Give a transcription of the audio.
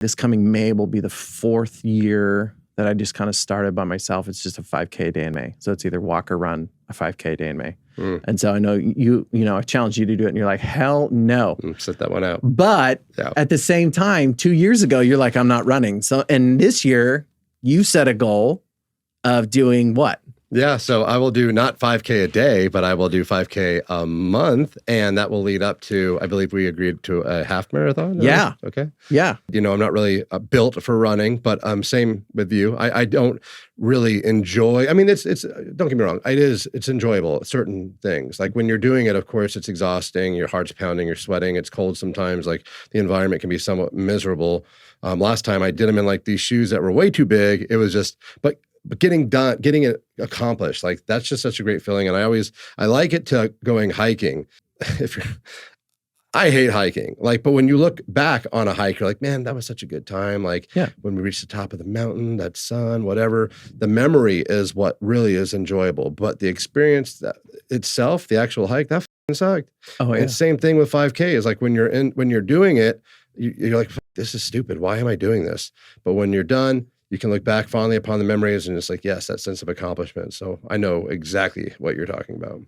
This coming May will be the 4th year that I just kind of started by myself. It's just a 5K day in May. So it's either walk or run a 5K day in May. And so I know I challenged you to do it and you're like, hell no. Sit that one out. But at the same time, 2 years ago, you're like, I'm not running. So, and this year you set a goal of doing what? Yeah, so I will do not 5K a day, but I will do 5K a month, and that will lead up to, I believe we agreed to a half marathon. Yeah. Okay. Yeah. I'm not really built for running, but same with you. I don't really enjoy. I mean, it's don't get me wrong. It's enjoyable. Certain things, like when you're doing it, of course, it's exhausting. Your heart's pounding. You're sweating. It's cold sometimes. Like the environment can be somewhat miserable. Last time I did them in like these shoes that were way too big. It was just, but getting it accomplished, like that's just such a great feeling. And I like it to going hiking. I hate hiking, but when you look back on a hike, you're like, man, that was such a good time. When we reached the top of the mountain, that sun, whatever, the memory is what really is enjoyable. But the experience itself, the actual hike, that sucked. Oh, yeah. And same thing with 5K is like when you're doing it, you're like, this is stupid. Why am I doing this? But when you're done, you can look back fondly upon the memories and it's like, yes, that sense of accomplishment. So I know exactly what you're talking about.